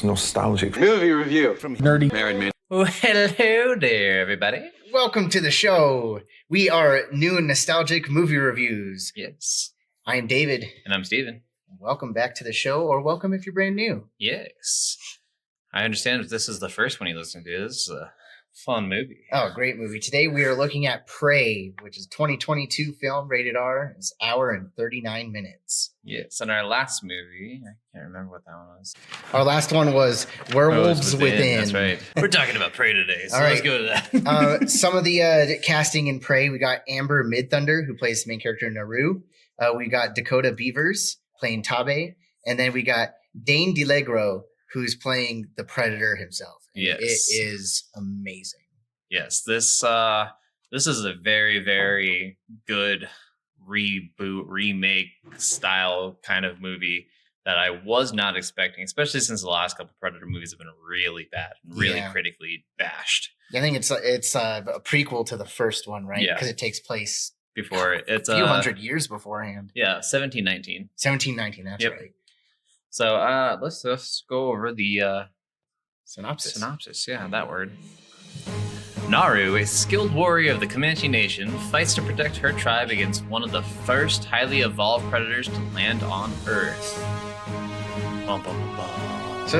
Nostalgic movie review from Nerdy Married Man. Well, hello there, everybody. Welcome to the show. We are New and Nostalgic Movie Reviews. Yes. I am David. And I'm Steven. Welcome back to the show, or welcome if you're brand new. Yes. I understand if this is the first one you listen to. This is a fun movie. Oh, great movie. Today we are looking at Prey, which is a 2022 film, rated R. It's an hour and 39 minutes. Yes. And our last movie, I can't remember what that one was. Our last one was Werewolves Within. That's right. We're talking about Prey today, so All right. Let's go to that. Some of the casting in Prey, we got Amber Midthunder, who plays the main character Naru. We got Dakota Beavers playing Tabe. And then we got Dane DeLegro, who's playing the Predator himself. Yes. It is amazing. Yes, this is a very, very good reboot, remake style kind of movie that I was not expecting, especially since the last couple Predator movies have been really bad and really critically bashed. I think it's a prequel to the first one, right? Yeah. Because it takes place before it's a few hundred years beforehand. Yeah, 1719. 1719, that's right. So let's just go over the synopsis. Yeah, that word. Naru, a skilled warrior of the Comanche Nation, fights to protect her tribe against one of the first highly evolved predators to land on Earth. Bum, bum, bum, bum. So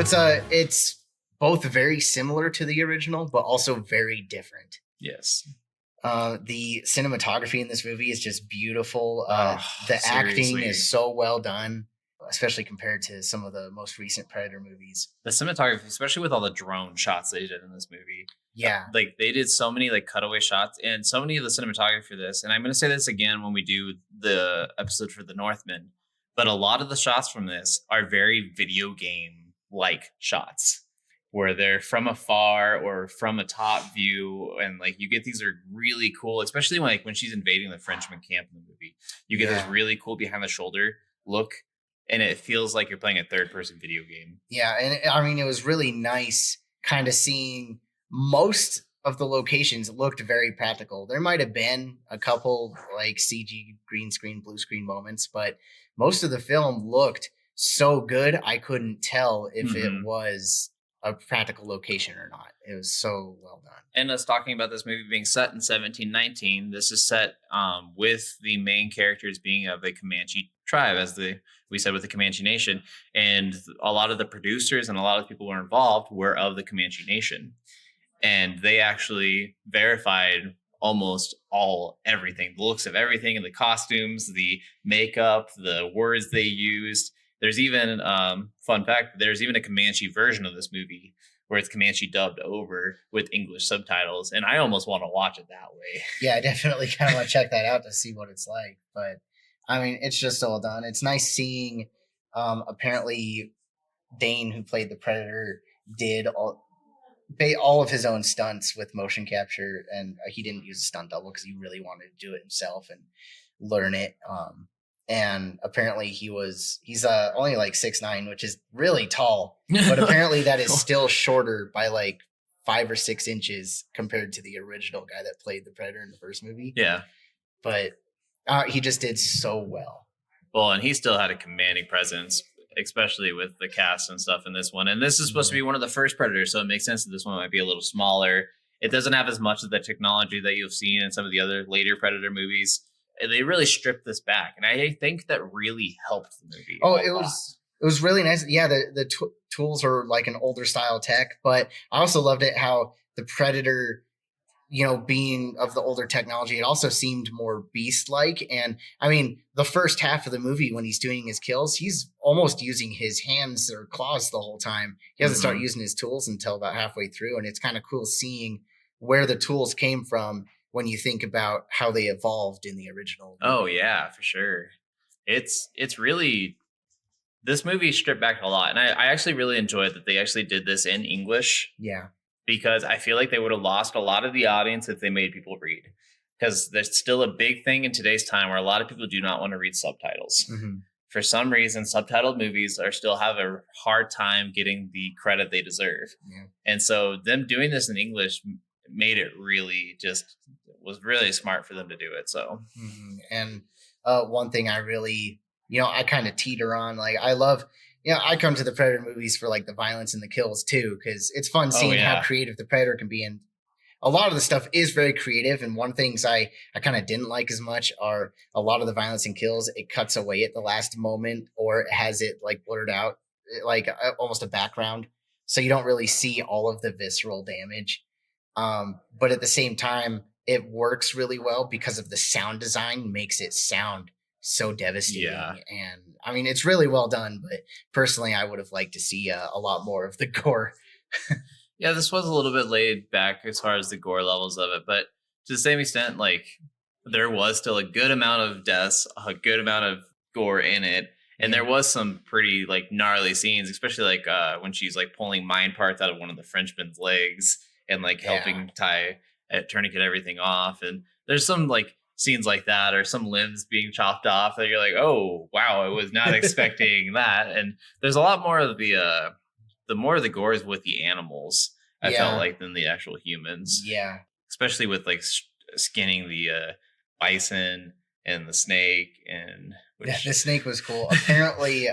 it's both very similar to the original, but also very different. Yes. The cinematography in this movie is just beautiful. The seriously. acting is so well done, especially compared to some of the most recent Predator movies. The cinematography, especially with all the drone shots they did in this movie. Yeah. Like they did so many like cutaway shots and so many of the cinematography for this. And I'm going to say this again when we do the episode for the Northman, but a lot of the shots from this are very video game like shots where they're from afar or from a top view. And like you get these are really cool, especially when she's invading the Frenchman camp in the movie. You get this really cool behind the shoulder look. And it feels like you're playing a third-person video game. Yeah, and I mean, it was really nice kind of seeing most of the locations looked very practical. There might have been a couple like CG, green screen, blue screen moments, but most of the film looked so good, I couldn't tell if it was a practical location or not. It was so well done. And us talking about this movie being set in 1719, this is set with the main characters being of a Comanche tribe, as we said with the Comanche Nation. And a lot of the producers and a lot of people who were involved were of the Comanche Nation. And they actually verified almost everything, the looks of everything, and the costumes, the makeup, the words they used. There's even, fun fact, there's even a Comanche version of this movie where it's Comanche dubbed over with English subtitles. And I almost want to watch it that way. Yeah, I definitely kind of want to check that out to see what it's like. But I mean, it's just all done. It's nice seeing, apparently Dane, who played the Predator, did all of his own stunts with motion capture. And he didn't use a stunt double because he really wanted to do it himself and learn it. And apparently he's only like 6'9", which is really tall, but apparently that is still shorter by like 5 or 6 inches compared to the original guy that played the Predator in the first movie. Yeah. But he just did so well. Well, and he still had a commanding presence, especially with the cast and stuff in this one. And this is supposed to be one of the first Predators, so it makes sense that this one might be a little smaller. It doesn't have as much of the technology that you've seen in some of the other later Predator movies. They really stripped this back, and I think that really helped the movie. Oh, it was really nice. Yeah, the tools are like an older style tech, but I also loved it how the Predator, being of the older technology, it also seemed more beast-like. And I mean, the first half of the movie when he's doing his kills, he's almost using his hands or claws the whole time. He doesn't start using his tools until about halfway through, and it's kind of cool seeing where the tools came from when you think about how they evolved in the original movie. Oh yeah, for sure. It's really, this movie stripped back a lot. And I actually really enjoyed that they actually did this in English. Yeah. Because I feel like they would have lost a lot of the audience if they made people read. Because there's still a big thing in today's time where a lot of people do not want to read subtitles. Mm-hmm. For some reason, subtitled movies still have a hard time getting the credit they deserve. Yeah. And so them doing this in English made it was really smart for them to do it. So, and one thing I really, I kind of teeter on, like I love, I come to the Predator movies for like the violence and the kills too, because it's fun seeing how creative the Predator can be. And a lot of the stuff is very creative. And one things I kind of didn't like as much are a lot of the violence and kills. It cuts away at the last moment, or it has it like blurred out, like almost a background. So you don't really see all of the visceral damage. But at the same time, it works really well because of the sound design makes it sound so devastating. Yeah. And I mean, it's really well done, but personally, I would have liked to see a lot more of the gore. Yeah, this was a little bit laid back as far as the gore levels of it, but to the same extent, like there was still a good amount of deaths, a good amount of gore in it. And there was some pretty like gnarly scenes, especially like when she's like pulling mind parts out of one of the Frenchman's legs and like helping tie tourniquet everything off. And there's some like scenes like that, or some limbs being chopped off that you're like, oh wow, I was not expecting that. And there's a lot more of the more of the gore is with the animals, I felt like, than the actual humans. Yeah. Especially with like skinning the bison and the snake. And the snake was cool. Apparently,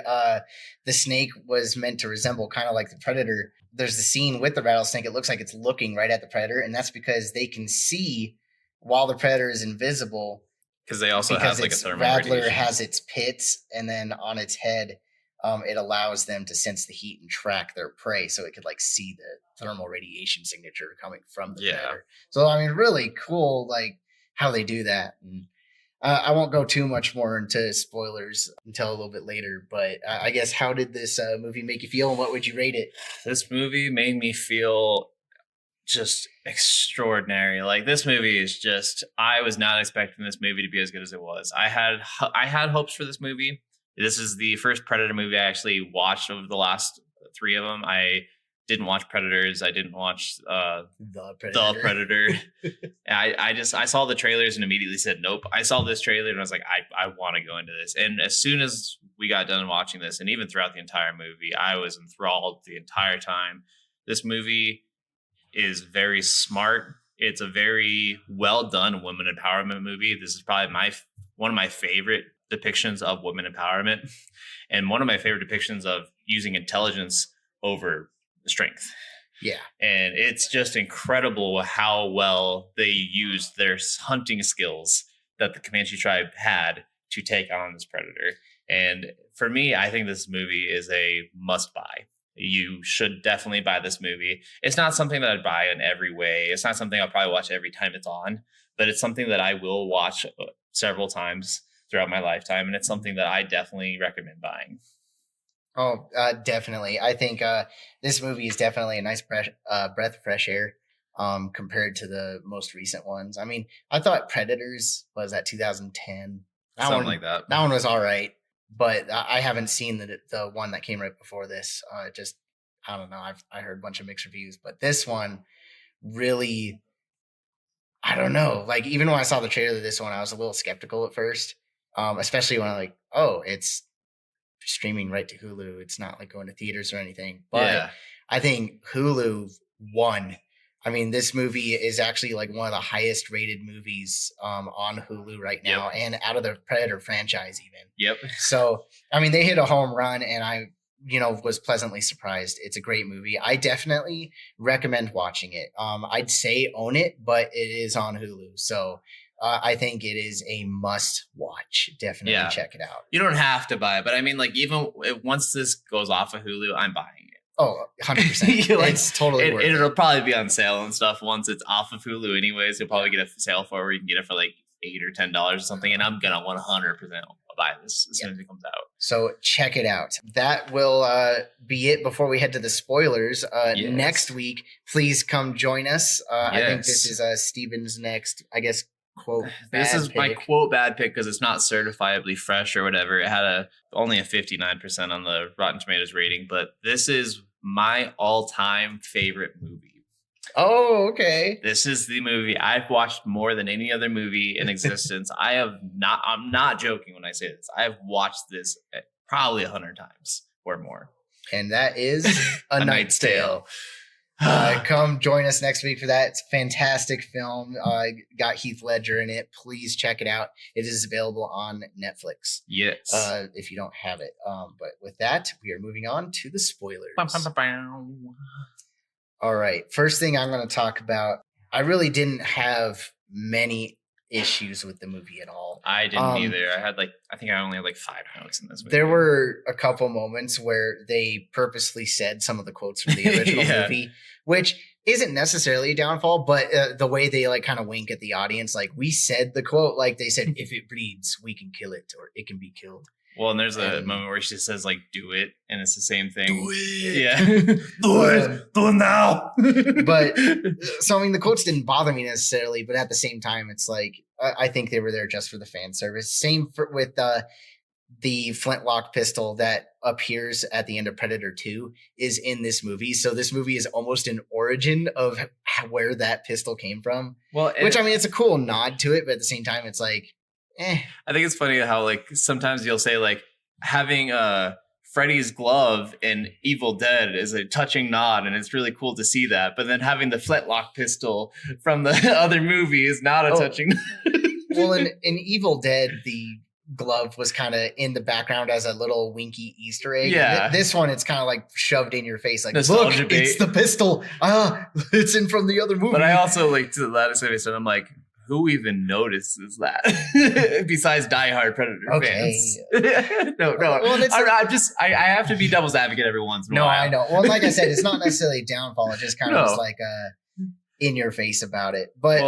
the snake was meant to resemble kind of like the Predator. There's the scene with the rattlesnake. It looks like it's looking right at the Predator, and that's because they can see while the Predator is invisible. Because they also have like a thermal Rattler radiation. has its pits, and then on its head, it allows them to sense the heat and track their prey, so it could like see the thermal radiation signature coming from the Predator. So I mean, really cool, like how they do that. And I won't go too much more into spoilers until a little bit later, but I guess how did this movie make you feel, and what would you rate it? This movie made me feel just extraordinary. Like this movie is just, I was not expecting this movie to be as good as it was. I had hopes for this movie. This is the first Predator movie I actually watched over the last three of them. I didn't watch Predators. I didn't watch The Predator. I saw the trailers and immediately said nope. I saw this trailer and I was like, I want to go into this. And as soon as we got done watching this, and even throughout the entire movie, I was enthralled the entire time. This movie is very smart. It's a very well done women empowerment movie. This is probably one of my favorite depictions of women empowerment, and one of my favorite depictions of using intelligence over strength. Yeah. And it's just incredible how well they used their hunting skills that the Comanche tribe had to take on this Predator. And for me, I think this movie is a must buy. You should definitely buy this movie. It's not something that I'd buy in every way. It's not something I'll probably watch every time it's on, but it's something that I will watch several times throughout my lifetime. And it's something that I definitely recommend buying. Oh, definitely. I think this movie is definitely a nice breath of fresh air compared to the most recent ones. I mean, I thought Predators was at 2010. Something like that. That one was all right, but I haven't seen the one that came right before this. I don't know. I heard a bunch of mixed reviews, but this one really, I don't know. Like even when I saw the trailer of this one, I was a little skeptical at first, especially when it's streaming right to Hulu. It's not like going to theaters or anything, but I think Hulu won. I mean, this movie is actually like one of the highest rated movies on Hulu right now, and out of the Predator franchise even. Yep. So, I mean, they hit a home run, and I, was pleasantly surprised. It's a great movie. I definitely recommend watching it. I'd say own it, but it is on Hulu. So I think it is a must watch. Definitely check it out. You don't have to buy it, but I mean, like even once this goes off of Hulu, I'm buying it. Oh, 100%. Like, it's totally worth it. It'll probably be on sale and stuff once it's off of Hulu anyways. You'll probably get a sale for it where you can get it for like $8 or $10 or something. And I'm going to 100% buy this as soon as it comes out. So check it out. That will be it before we head to the spoilers. Next week, please come join us. I think this is Steven's next, I guess, quote this is pick. My quote bad pick because it's not certifiably fresh or whatever. It had only a 59% on the Rotten Tomatoes rating, but this is my all-time favorite movie. Oh, okay. This is the movie I've watched more than any other movie in existence. I'm not joking when I say this. I've watched this probably 100 times or more. And that is A Knight's Tale. Come join us next week for that. It's a fantastic film. Got Heath Ledger in it. Please check it out. It is available on Netflix. Yes. If you don't have it. But with that, we are moving on to the spoilers. All right. First thing I'm going to talk about. I really didn't have many issues with the movie at all. I didn't either. I think I only had 5 notes in this movie. There were a couple moments where they purposely said some of the quotes from the original movie, which isn't necessarily a downfall, but the way they kind of wink at the audience, we said the quote, they said, if it bleeds, we can kill it, or it can be killed. Well, and there's a moment where she says, do it, and it's the same thing. Do it! Yeah. Do it now! But, so, the quotes didn't bother me necessarily, but at the same time, it's I think they were there just for the fan service. Same with the flintlock pistol that appears at the end of Predator 2 is in this movie. So this movie is almost an origin of where that pistol came from. Well, which, it's a cool nod to it, but at the same time, it's I think it's funny how sometimes you'll say having Freddy's glove in Evil Dead is a touching nod, and it's really cool to see that. But then having the flintlock pistol from the other movie is not a touching nod. Well, in Evil Dead, the glove was kind of in the background as a little winky Easter egg. Yeah. This one, it's kind of shoved in your face. Nostalgia Look, bait. It's the pistol. It's in from the other movie. But I also to that same extent, I'm who even notices that besides diehard Predator fans? No. Well, I have to be devil's advocate every once in a while. No, I know. Well, like I said, it's not necessarily a downfall. It just kind of was in your face about it. But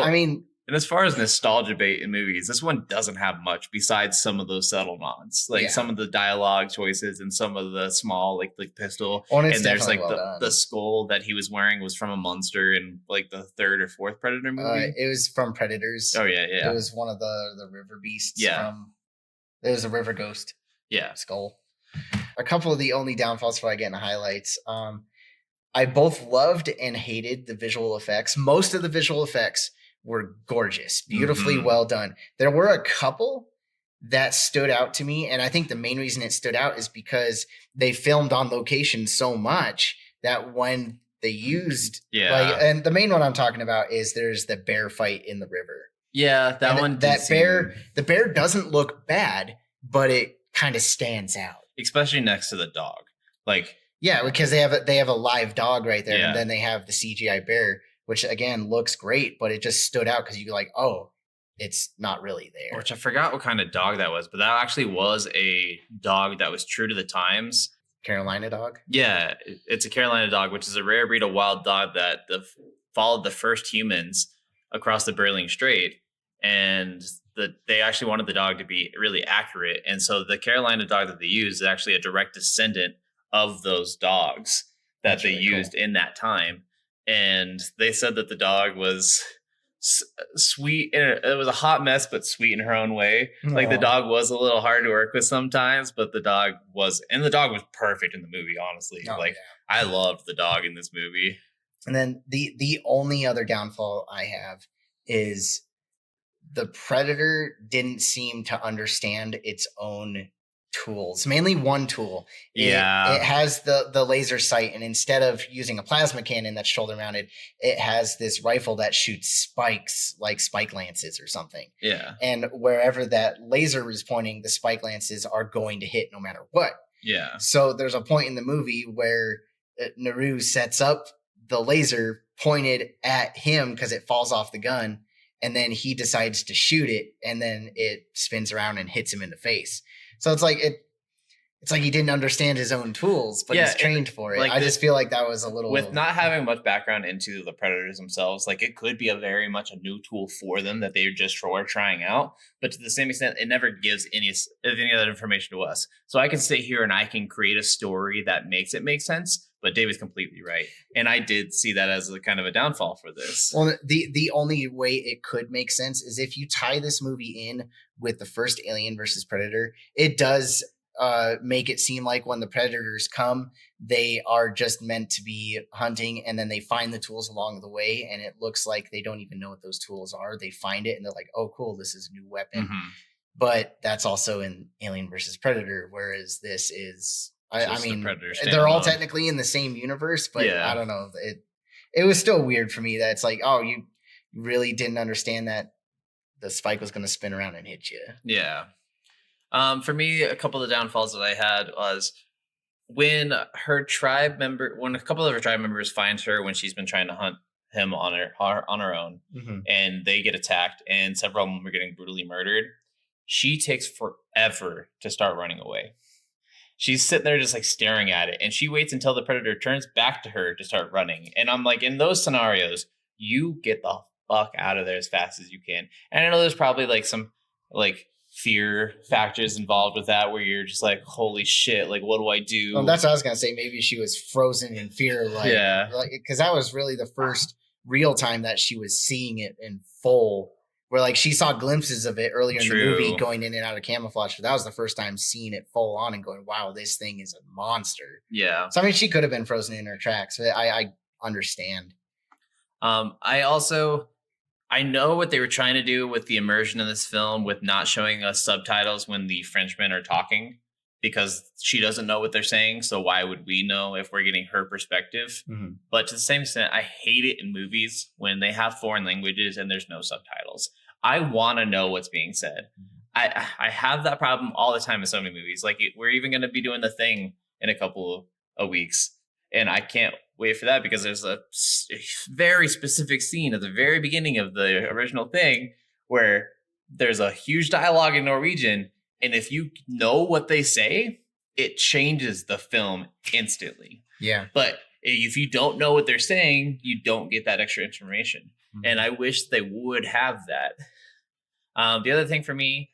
and as far as nostalgia bait in movies, this one doesn't have much besides some of those subtle nods, some of the dialogue choices and some of the small, the pistol. Oh, and there's well the skull that he was wearing was from a monster in the 3rd or 4th Predator movie. It was from Predators. Oh yeah. It was one of the river beasts. Yeah. It was a river ghost. Yeah. Skull. A couple of the only downfalls before I get into highlights. I both loved and hated the visual effects. Most of the visual effects were gorgeous, beautifully well done. There were a couple that stood out to me, and I think the main reason it stood out is because they filmed on location so much that when they used and the main one I'm talking about is there's the bear fight in the river. Yeah, the bear doesn't look bad, but it kind of stands out, especially next to the dog. Because they have a live dog right there, Yeah. and then they have the CGI bear, which again looks great, but it just stood out because you're it's not really there. Which I forgot what kind of dog that was, but that actually was a dog that was true to the times. Carolina dog? Yeah, it's a Carolina dog, which is a rare breed of wild dog that followed the first humans across the Bering Strait. And they actually wanted the dog to be really accurate. And so the Carolina dog that they used is actually a direct descendant of those dogs that they used in that time. And they said that the dog was sweet. It was a hot mess, but sweet in her own way. Aww. The dog was a little hard to work with sometimes, but the dog was perfect in the movie, honestly. I loved the dog in this movie. And then the only other downfall I have is the Predator didn't seem to understand its own tools, mainly one tool. It has the laser sight, and instead of using a plasma cannon that's shoulder mounted, it has this rifle that shoots spikes, like spike lances or something. Yeah. And wherever that laser is pointing, the spike lances are going to hit no matter what. Yeah. So there's a point in the movie where Naru sets up the laser pointed at him because it falls off the gun, and then he decides to shoot it, and then it spins around and hits him in the face. So it's like he didn't understand his own tools, but he's trained for it. I just feel like that was a little... With not having much background into the Predators themselves, it could be very much a new tool for them that they just are trying out. But to the same extent, it never gives any other information to us. So I can sit here and I can create a story that makes it make sense. But David's completely right. And I did see that as a kind of a downfall for this. Well, the only way it could make sense is if you tie this movie in with the first Alien versus Predator. It does make it seem like when the Predators come, they are just meant to be hunting, and then they find the tools along the way, and it looks like they don't even know what those tools are. They find it, and they're like, oh, cool, this is a new weapon. Mm-hmm. But that's also in Alien versus Predator, whereas this is... I mean, the they're all technically in the same universe, but I don't know. it was still weird for me that it's like, oh, you really didn't understand that the spike was going to spin around and hit you. Yeah. For me, a couple of the downfalls that I had was when a couple of her tribe members find her when she's been trying to hunt him on her own, and they get attacked, and several of them are getting brutally murdered. She takes forever to start running away. She's sitting there just like staring at it, and she waits until the predator turns back to her to start running. And I'm like, in those scenarios, you get the fuck out of there as fast as you can. And I know there's probably like some like fear factors involved with that, where you're just like, holy shit, like what do I do? Well, that's what I was gonna say. Maybe she was frozen in fear, because that was really the first real time that she was seeing it in full. Where like she saw glimpses of it earlier in the movie going in and out of camouflage, but that was the first time seeing it full on and going, wow, this thing is a monster. Yeah. So I mean, she could have been frozen in her tracks. I understand. I know what they were trying to do with the immersion in this film with not showing us subtitles when the Frenchmen are talking, because she doesn't know what they're saying. So why would we know if we're getting her perspective? But to the same extent, I hate it in movies when they have foreign languages and there's no subtitles. I want to know what's being said. I have that problem all the time in so many movies. Like we're even going to be doing The Thing in a couple of weeks, and I can't wait for that because there's a very specific scene at the very beginning of the original Thing where there's a huge dialogue in Norwegian, and if you know what they say, it changes the film instantly. Yeah. But if you don't know what they're saying, you don't get that extra information. And I wish they would have that. The other thing for me,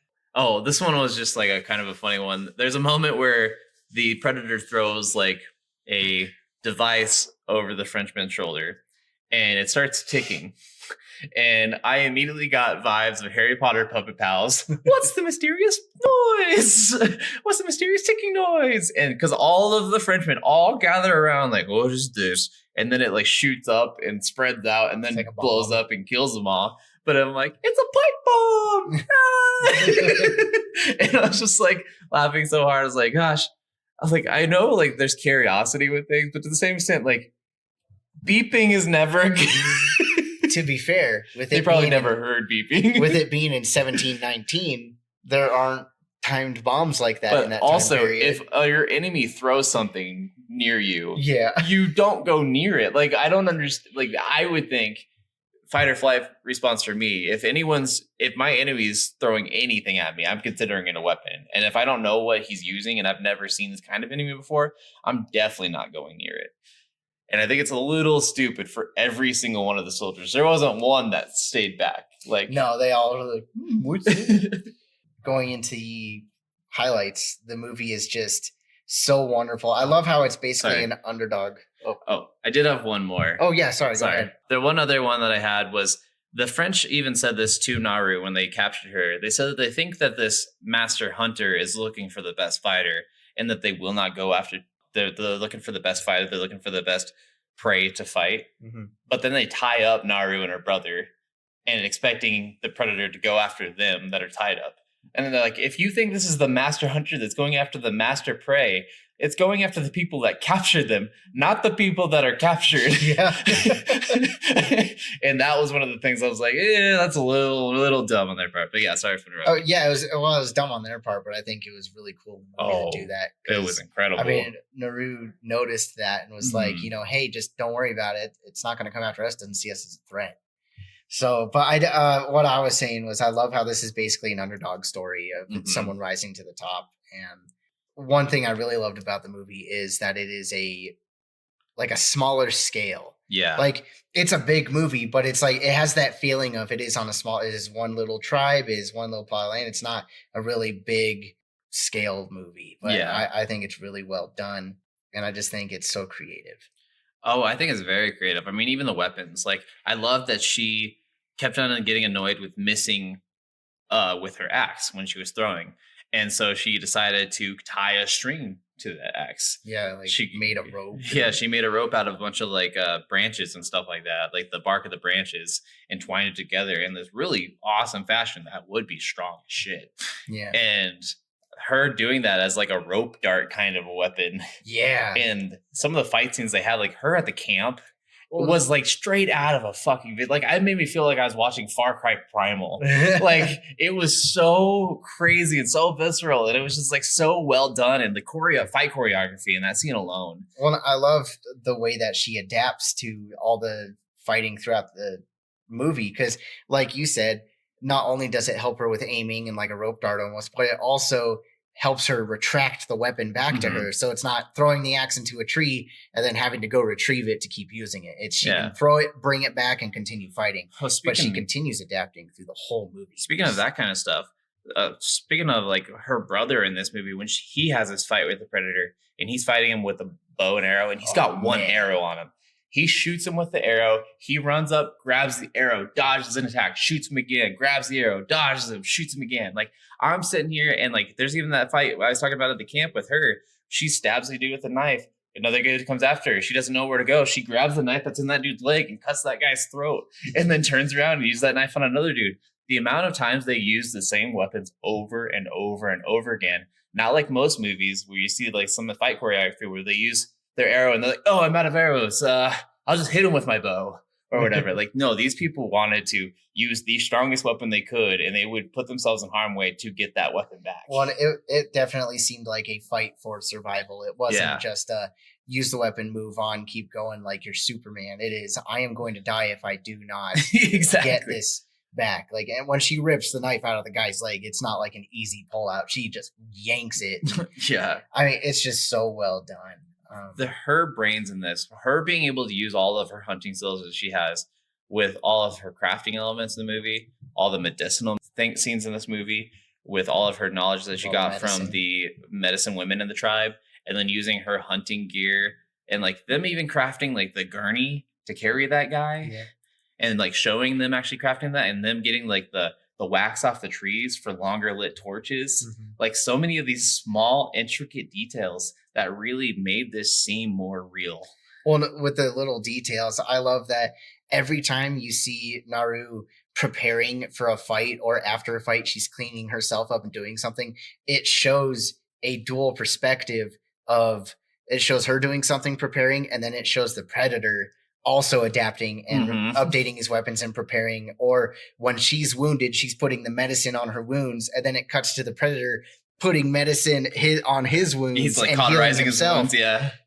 this one was just like a kind of a funny one. There's a moment where the predator throws like a device over the Frenchman's shoulder and it starts ticking. And I immediately got vibes of Harry Potter Puppet Pals. What's the mysterious noise? What's the mysterious ticking noise? And because all of the Frenchmen all gather around like, what is this? And then it like shoots up and spreads out and then like blows up and kills them all. But I'm like, it's a pipe bomb. And I was just like laughing so hard. I was like, gosh, I know like there's curiosity with things, but to the same extent, like beeping is never good. To be fair, they probably never heard beeping. With it being in 1719, there aren't timed bombs like that. But in that also, time period. if your enemy throws something near you, yeah, you don't go near it. Like I don't understand. Like I would think fight or flight response for me. If my enemy's throwing anything at me, I'm considering it a weapon. And if I don't know what he's using and I've never seen this kind of enemy before, I'm definitely not going near it. And I think it's a little stupid for every single one of the soldiers. There wasn't one that stayed back. Like no, they all were like, what's it? Going into the highlights, the movie is just so wonderful. I love how it's basically an underdog. Oh, I did have one more. Oh yeah, sorry. Go ahead. The one other one that I had was the French even said this to Naru when they captured her. They said that they think that this master hunter is looking for the best fighter and that they will not go after. They're looking for the best fighter. They're looking for the best prey to fight. But then they tie up Naru and her brother and expecting the predator to go after them that are tied up. And then they're like, if you think this is the master hunter that's going after the master prey, it's going after the people that captured them, not the people that are captured. Yeah. And that was one of the things I was like, that's a little dumb on their part. But yeah, sorry for interrupting. Oh yeah, it was dumb on their part, but I think it was really cool to do that. It was incredible. I mean, Naru noticed that and was like, hey, just don't worry about it. It's not going to come after us. Doesn't see us as a threat. So, but what I was saying was I love how this is basically an underdog story of someone rising to the top. And one thing I really loved about the movie is that it is a smaller scale. Yeah. Like it's a big movie, but it's like, it has that feeling of it is one little tribe, it is one little plot line. It's not a really big scale movie, but yeah. I think it's really well done. And I just think it's so creative. Oh, I think it's very creative. I mean, even the weapons. Like, I love that she kept on getting annoyed with missing with her axe when she was throwing. And so she decided to tie a string to the axe. Yeah, like she made a rope. Yeah, she made a rope out of a bunch of like branches and stuff like that, like the bark of the branches, and twined it together in this really awesome fashion that would be strong as shit. Yeah. And her doing that as like a rope dart kind of a weapon. Yeah. And some of the fight scenes they had, like her at the camp was like straight out of a fucking video. Like, it made me feel like I was watching Far Cry Primal. Like, it was so crazy and so visceral, and it was just like so well done, and the fight choreography in that scene alone. Well, I love the way that she adapts to all the fighting throughout the movie, because like you said, not only does it help her with aiming and like a rope dart almost, but it also helps her retract the weapon back to her. So it's not throwing the axe into a tree and then having to go retrieve it to keep using it. She can throw it, bring it back, and continue fighting. But she continues adapting through the whole movie. Speaking of that kind of stuff, speaking of like her brother in this movie, when he has his fight with the Predator and he's fighting him with a bow and arrow, and he's got one arrow on him. He shoots him with the arrow. He runs up, grabs the arrow, dodges an attack, shoots him again, grabs the arrow, dodges him, shoots him again. Like, I'm sitting here, and like, there's even that fight I was talking about at the camp with her. She stabs the dude with a knife. Another dude comes after her. She doesn't know where to go. She grabs the knife that's in that dude's leg and cuts that guy's throat, and then turns around and uses that knife on another dude. The amount of times they use the same weapons over and over and over again. Not like most movies where you see like some of the fight choreography where they use their arrow and they're like, oh, I'm out of arrows. I'll just hit him with my bow or whatever. Like, no, these people wanted to use the strongest weapon they could, and they would put themselves in harm's way to get that weapon back. Well, it definitely seemed like a fight for survival. It wasn't just use the weapon, move on, keep going like you're Superman. It is, I am going to die if I do not get this back. Like, and when she rips the knife out of the guy's leg, it's not like an easy pull out. She just yanks it. I mean, it's just so well done. Her brains in this, her being able to use all of her hunting skills that she has with all of her crafting elements in the movie, all the medicinal scenes in this movie, with all of her knowledge that she got from the medicine women in the tribe, and then using her hunting gear and like them even crafting like the gurney to carry that guy, and like showing them actually crafting that, and them getting like the wax off the trees for longer lit torches. Like, so many of these small intricate details that really made this seem more real. Well, with the little details, I love that every time you see Naru preparing for a fight or after a fight, she's cleaning herself up and doing something. It shows a dual perspective of, it shows her doing something, preparing, and then it shows the Predator also adapting and updating his weapons and preparing. Or when she's wounded, she's putting the medicine on her wounds, and then it cuts to the Predator putting medicine on his wounds. He's like cauterizing his wounds.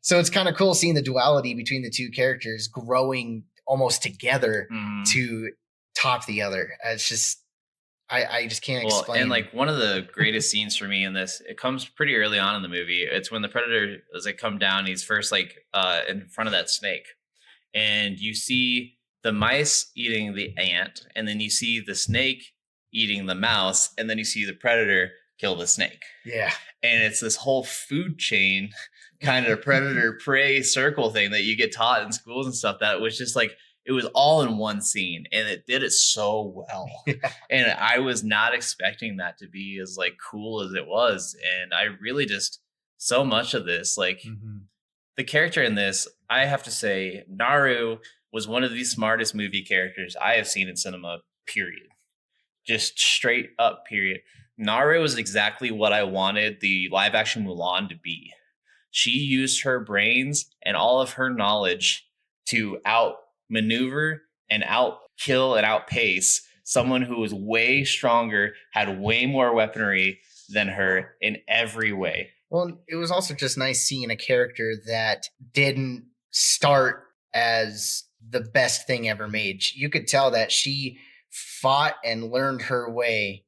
So it's kind of cool seeing the duality between the two characters growing almost together to top the other. It's just, I just can't explain. And like, one of the greatest scenes for me in this, it comes pretty early on in the movie. It's when the Predator is like come down. He's first like in front of that snake, and you see the mice eating the ant, and then you see the snake eating the mouse, and then you see the Predator kill the snake. And it's this whole food chain kind of predator prey circle thing that you get taught in schools and stuff, that was just like, it was all in one scene, and it did it so well. And I was not expecting that to be as like cool as it was. And I really just, so much of this, like the character in this, I have to say, Naru was one of the smartest movie characters I have seen in cinema, period. Just straight up, period. Naru was exactly what I wanted the live action Mulan to be. She used her brains and all of her knowledge to outmaneuver and outkill and outpace someone who was way stronger, had way more weaponry than her in every way. Well, it was also just nice seeing a character that didn't start as the best thing ever made. You could tell that she fought and learned her way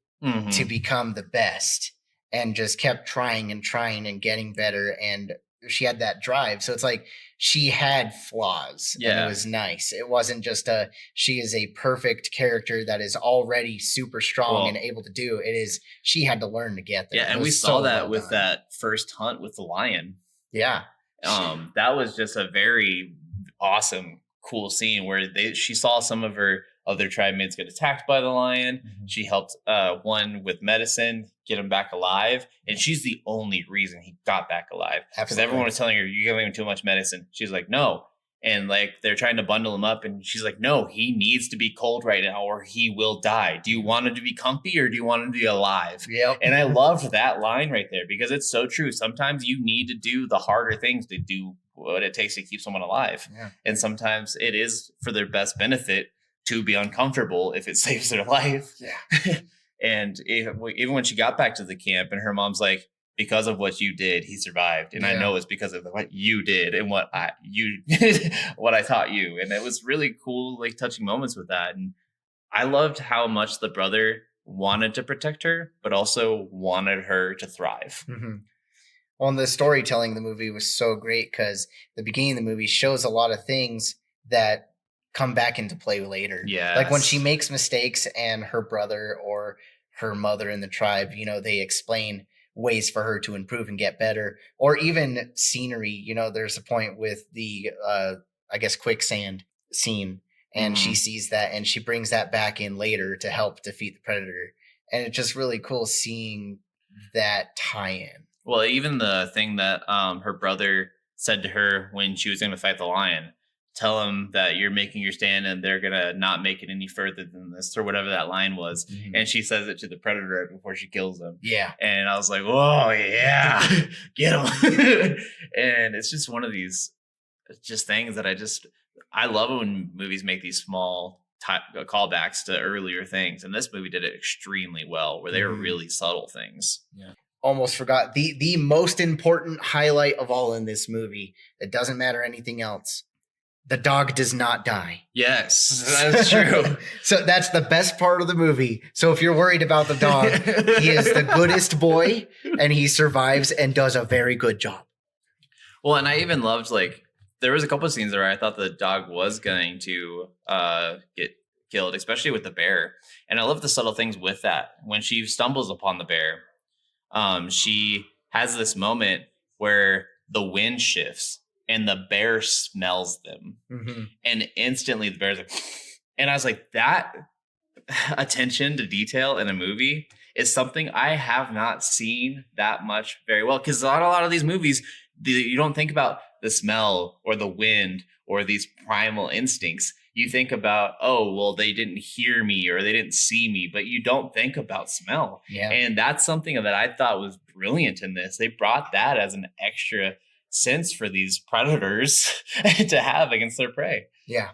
to become the best, and just kept trying and getting better. And she had that drive. So it's like she had flaws. And it was nice. It wasn't just she is a perfect character that is already super strong and able to do. It is, she had to learn to get there. Yeah, and we saw that with that first hunt with the lion. That was just a very awesome, cool scene where she saw some of her other tribe mates get attacked by the lion. She helped one with medicine get him back alive, and she's the only reason he got back alive, because everyone was telling her, you're giving him too much medicine. She's like, no. And like, they're trying to bundle him up, and she's like, no, he needs to be cold right now or he will die. Do you want him to be comfy or do you want him to be alive? And I loved that line right there, because it's so true. Sometimes you need to do the harder things to do what it takes to keep someone alive. Yeah. And sometimes it is for their best benefit to be uncomfortable if it saves their life. Yeah. And even when she got back to the camp and her mom's like, because of what you did, he survived. And I know it's because of what you did and what I taught you. And it was really cool, like touching moments with that. And I loved how much the brother wanted to protect her, but also wanted her to thrive. Mm-hmm. Well, and the storytelling in the movie was so great because the beginning of the movie shows a lot of things that come back into play later. Yeah. Like when she makes mistakes and her brother or her mother in the tribe, you know, they explain ways for her to improve and get better, or even scenery. You know, there's a point with the, I guess, quicksand scene, and she sees that and she brings that back in later to help defeat the predator. And it's just really cool seeing that tie-in. Well, even the thing that her brother said to her when she was going to fight the lion, tell him that you're making your stand and they're going to not make it any further than this, or whatever that line was. Mm-hmm. And she says it to the predator right before she kills him. Yeah. And I was like, whoa, yeah, get him. And it's just one of these just things that I love when movies make these small callbacks to earlier things. And this movie did it extremely well, where they were really subtle things. Yeah. Almost forgot the most important highlight of all in this movie. It doesn't matter anything else. The dog does not die. Yes, that's true. So that's the best part of the movie. So if you're worried about the dog, he is the goodest boy and he survives and does a very good job. Well, and I even loved, like, there was a couple of scenes where I thought the dog was going to get killed, especially with the bear. And I love the subtle things with that. When she stumbles upon the bear, she has this moment where the wind shifts and the bear smells them. Mm-hmm. And instantly the bear's like, and I was like, that attention to detail in a movie is something I have not seen that much very well. Because a lot of these movies, you don't think about the smell or the wind or these primal instincts. You think about, oh, well, they didn't hear me or they didn't see me, but you don't think about smell. Yeah. And that's something that I thought was brilliant in this. They brought that as an extra sense for these predators to have against their prey. Yeah.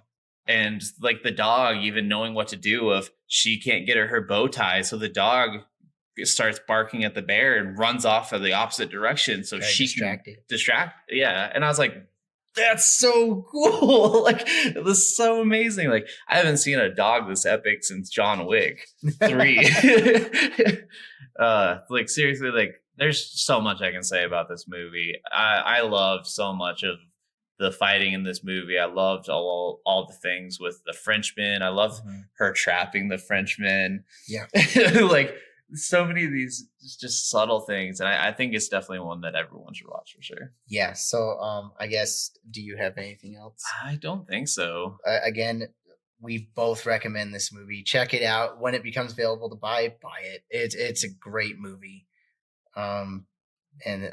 And like the dog, even knowing what to do if she can't get her bow tie. So the dog starts barking at the bear and runs off in the opposite direction. So she can distract. Yeah. And I was like, that's so cool. Like, it was so amazing. Like, I haven't seen a dog this epic since John Wick 3. Like, seriously, like, there's so much I can say about this movie. I loved so much of the fighting in this movie. I loved all the things with the Frenchman. I loved her trapping the Frenchman. Yeah. Like, so many of these just subtle things. And I think it's definitely one that everyone should watch for sure. Yeah. So I guess, do you have anything else? I don't think so. Again, we both recommend this movie. Check it out. When it becomes available to buy it. It's a great movie. And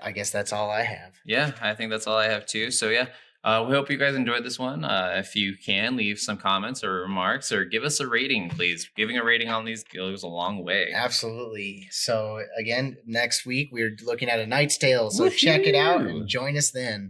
I guess that's all I have. Yeah, I think that's all I have too. So yeah, we hope you guys enjoyed this one. If you can, leave some comments or remarks or give us a rating, please. Giving a rating on these goes a long way. Absolutely. So again, next week we're looking at A Knight's Tale. So check it out and join us then.